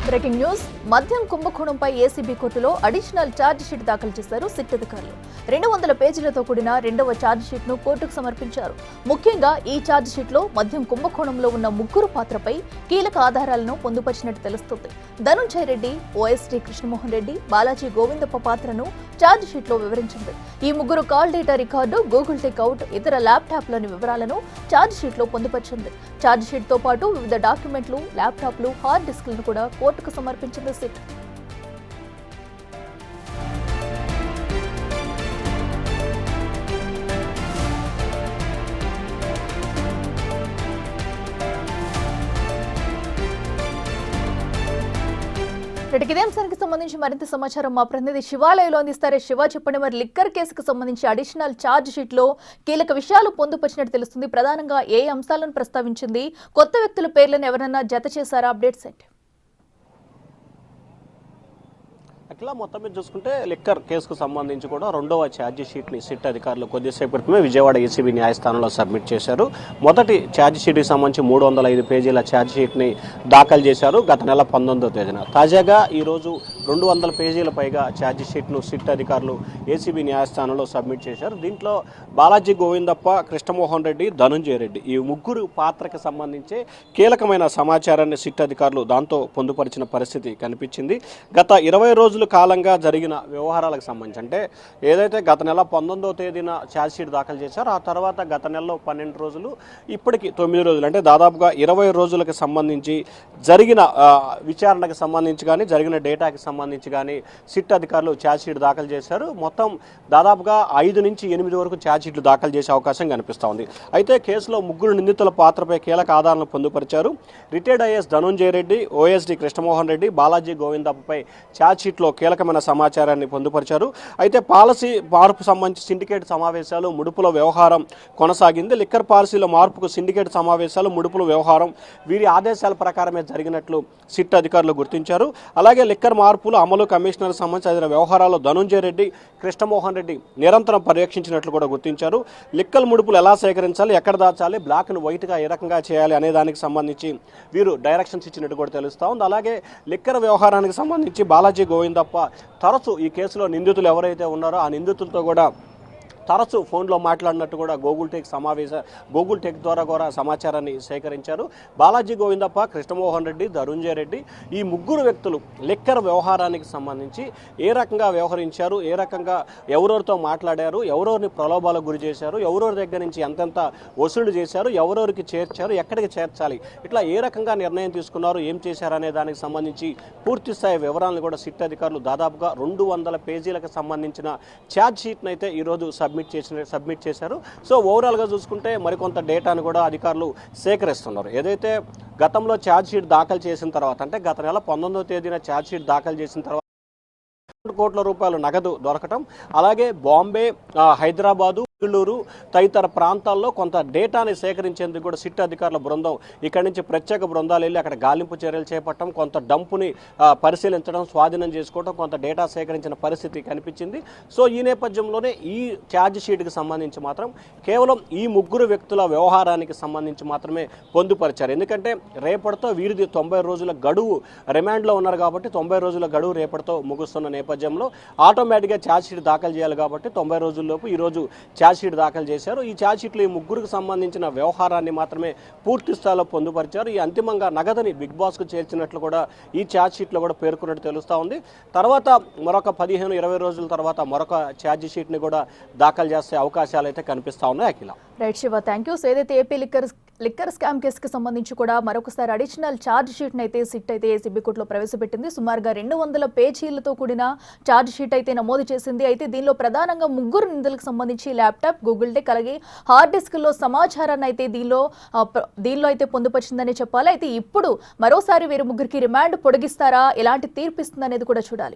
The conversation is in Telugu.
బ్రేకింగ్ న్యూస్ మద్యం కుంభకోణంపై ఏసీబీ కోర్టులో అడిషనల్ ఛార్జ్ షీట్ దాఖలు చేశారు సిట్ అధికారులు. 200 పేజీలతో కూడిన రెండవ ఛార్జ్ షీట్ ను కోర్టుకు సమర్పించారు. ముఖ్యంగా ఈ ఛార్జ్ షీట్ లో మద్యం కుంభకోణంలో ఉన్న ముగ్గురు పాత్రపై కీలక ఆధారాలను పొందుపరిచినట్టు తెలుస్తుంది. ధనుంజయ రెడ్డి, ఓఎస్టీ కృష్ణమోహన్ రెడ్డి, బాలాజీ గోవిందప్ప పాత్రను ఛార్జ్ షీట్ లో వివరించింది. ఈ ముగ్గురు call data record, Google Takeout, ఇతర ల్యాప్టాప్లోని వివరాలను ఛార్జ్ షీట్ లో పొందుపరిచింది. ఛార్జ్ షీట్ తో పాటు వివిధ డాక్యుమెంట్లు, ల్యాప్టాప్లు, హార్డ్ డిస్క్లను కూడా కోర్టుకు సమర్పించింది సిట్. ఇదే అంశానికి సంబంధించి మరింత సమాచారం మా ప్రతినిధి శివాలయంలో అందిస్తారు. శివ, చెప్పండి, మరి లిక్కర్ కేసుకు సంబంధించి అడిషనల్ ఛార్జ్ షీట్ లో కీలక విషయాలు పొందుపరిచినట్టు తెలుస్తుంది. ప్రధానంగా ఏ అంశాలను ప్రస్తావించింది? కొత్త వ్యక్తుల పేర్లను ఎవరైనా జత చేశారా? అప్డేట్స్ ఏంటి? అట్లా మొత్తం మీద చూసుకుంటే లిక్కర్ కేసుకు సంబంధించి కూడా రెండవ ఛార్జ్ షీట్ ని సిట్ అధికారులు కొద్దిసేపు క్రితమే విజయవాడ ఏసీబీ న్యాయస్థానంలో సబ్మిట్ చేశారు. మొదటి ఛార్జ్ షీట్ కి సంబంధించి 305 పేజీల ఛార్జ్ షీట్ ని దాఖలు చేశారు గత నెల 19వ తేదీన. తాజాగా ఈ రోజు 200 పేజీల పైగా ఛార్జ్ షీట్ ను సిట్ అధికారులు ఏసీబీ న్యాయస్థానంలో సబ్మిట్ చేశారు. దీంట్లో బాలాజీ గోవిందప్ప, కృష్ణమోహన్ రెడ్డి, ధనుంజయ రెడ్డి ఈ ముగ్గురు పాత్రకు సంబంధించి కీలకమైన సమాచారాన్ని సిట్ అధికారులు దాంతో పొందుపరిచిన పరిస్థితి కనిపించింది. గత 20 రోజుల కాలంగా జరిగిన వ్యవహారాలకు సంబంధించి, అంటే ఏదైతే గత నెల 19వ తేదీన ఛార్జ్ షీట్ దాఖలు చేశారో ఆ తర్వాత గత నెలలో 12 రోజులు, ఇప్పటికి 9 రోజులు, అంటే దాదాపుగా 20 రోజులకు సంబంధించి జరిగిన విచారణకు సంబంధించి కానీ జరిగిన డేటాకి సంబంధించి కానీ సిట్ అధికారులు ఛార్జ్ షీట్ దాఖలు చేశారు. మొత్తం దాదాపుగా 5 నుంచి 8 వరకు ఛార్జ్ షీట్లు దాఖలు చేసే అవకాశం కనిపిస్తూ ఉంది. అయితే కేసులో ముగ్గురు నిందితుల పాత్రపై కీలక ఆధారాలను పొందుపరిచారు. Retired IAS Dhanunjaya Reddy, OSD Krishnamohan Reddy, Balaji గోవిందప్పపై ఛార్జ్ షీట్లో కీలకమైన సమాచారాన్ని పొందుపరిచారు. అయితే పాలసీ మార్పు సంబంధించి సిండికేట్ సమావేశాలు, ముడుపుల వ్యవహారం కొనసాగింది. లిక్కర్ పాలసీల మార్పుకు సిండికేట్ సమావేశాలు, ముడుపుల వ్యవహారం వీరి ఆదేశాల ప్రకారమే జరిగినట్లు సిట్ అధికారులు గుర్తించారు. అలాగే లిక్కర్ మార్పులు అమలు కమిషనర్ సంబంధించిన వ్యవహారాల్లో ధనుంజయ రెడ్డి, కృష్ణమోహన్ రెడ్డి నిరంతరం పర్యవేక్షించినట్లు కూడా గుర్తించారు. లిక్కర్ ముడుపులు ఎలా సేకరించాలి, ఎక్కడ దాచాలి, బ్లాక్ను వైట్గా ఏ రకంగా చేయాలి అనే దానికి సంబంధించి వీరు డైరెక్షన్స్ ఇచ్చినట్టు కూడా తెలుస్తూ ఉంది. అలాగే లిక్కర్ వ్యవహారానికి సంబంధించి బాలాజీ గోవిందప్ప తరచు ఈ కేసులో నిందితులు ఎవరైతే ఉన్నారో ఆ నిందితులతో కూడా తరచు ఫోన్లో మాట్లాడినట్టు కూడా గూగుల్ టెక్ ద్వారా కూడా సమాచారాన్ని సేకరించారు. బాలాజీ గోవిందప్ప, కృష్ణమోహన్ రెడ్డి, ధనుంజయ రెడ్డి ఈ ముగ్గురు వ్యక్తులు లిక్కర్ వ్యవహారానికి సంబంధించి ఏ రకంగా వ్యవహరించారు, ఏ రకంగా ఎవరెవరితో మాట్లాడారు, ఎవరెవరిని ప్రలోభాలకు గురి చేశారు, ఎవరెవరి దగ్గర నుంచి ఎంతెంత వసూలు చేశారు, ఎవరెవరికి చేర్చారు, ఎక్కడికి చేర్చాలి, ఇట్లా ఏ రకంగా నిర్ణయం తీసుకున్నారు, ఏం చేశారు అనే దానికి సంబంధించి పూర్తి స్థాయి వివరాలను కూడా సిట్ అధికారులు దాదాపుగా 200 పేజీలకు సంబంధించిన ఛార్జ్ షీట్ను అయితే ఈరోజు సబ్మిట్ చేశారు. సో ఓవరాల్గా చూసుకుంటే మరికొంత డేటాను కూడా అధికారులు సేకరిస్తున్నారు. ఏదైతే గతంలో ఛార్జ్ షీట్ దాఖలు చేసిన తర్వాత, అంటే గత నెల 19వ తేదీన ఛార్జ్ షీట్ దాఖలు చేసిన తర్వాత కోట్ల రూపాయలు నగదు దొరకటం, అలాగే బాంబే, హైదరాబాదు, బెంగళూరు తదితర ప్రాంతాల్లో కొంత డేటాని సేకరించేందుకు కూడా సిట్ అధికారుల బృందం ఇక్కడి నుంచి ప్రత్యేక బృందాలు వెళ్ళి అక్కడ గాలింపు చర్యలు చేపట్టడం, కొంత డంపుని పరిశీలించడం, స్వాధీనం చేసుకోవడం, కొంత డేటా సేకరించిన పరిస్థితి కనిపించింది. సో ఈ నేపథ్యంలోనే ఈ ఛార్జ్ షీట్కి సంబంధించి మాత్రం కేవలం ఈ ముగ్గురు వ్యక్తుల వ్యవహారానికి సంబంధించి మాత్రమే పొందుపరిచారు. ఎందుకంటే రేపటితో వీరిది 90 రోజుల గడువు, రిమాండ్లో ఉన్నారు కాబట్టి 90 రోజుల గడువు రేపటితో ముగుస్తున్న నేపథ్యంలో ఆటోమేటిక్గా ఛార్జ్ షీట్ దాఖలు చేయాలి కాబట్టి 90 రోజుల్లోపు ఈరోజు ఛార్జ్ షీట్ దాఖలు చేశారు. ఈ ఛార్జ్ షీట్లో ఈ ముగ్గురికి సంబంధించిన వ్యవహారాన్ని మాత్రమే పూర్తి స్థాయిలో పొందుపరిచారు. ఈ అంతిమంగా నగదుని బిగ్ బాస్కు చేర్చినట్లు కూడా ఈ ఛార్జ్ షీట్లో కూడా పేర్కొన్నట్టు తెలుస్తూ ఉంది. తర్వాత మరొక 15-20 రోజుల తర్వాత మరొక ఛార్జ్ షీట్ని కూడా దాఖలు చేసే అవకాశాలు అయితే కనిపిస్తూ ఉన్నాయి. Akhila, right Siva, thank you. So ఏదైతే ఏపీ లిక్కర్ స్కామ్ కేసుకు సంబంధించి కూడా మరొకసారి అడిషనల్ ఛార్జ్ షీట్ అయితే సిట్ అయితే ఏసీబీ కోర్టులో ప్రవేశపెట్టింది. సుమారుగా 200 పేజీలతో కూడిన ఛార్జ్ షీట్ అయితే నమోదు చేసింది. అయితే దీనిలో ప్రధానంగా ముగ్గురు నిందితులకు సంబంధించి ల్యాప్టాప్, గూగుల్ టెక్, అలాగే హార్డ్ డిస్క్లో సమాచారాన్ని అయితే దీనిలో అయితే పొందుపరిచిందని చెప్పాలి. అయితే ఇప్పుడు మరోసారి వీరు ముగ్గురికి రిమాండ్ పొడిగిస్తారా, ఎలాంటి తీర్పు ఇస్తుంది అనేది కూడా చూడాలి.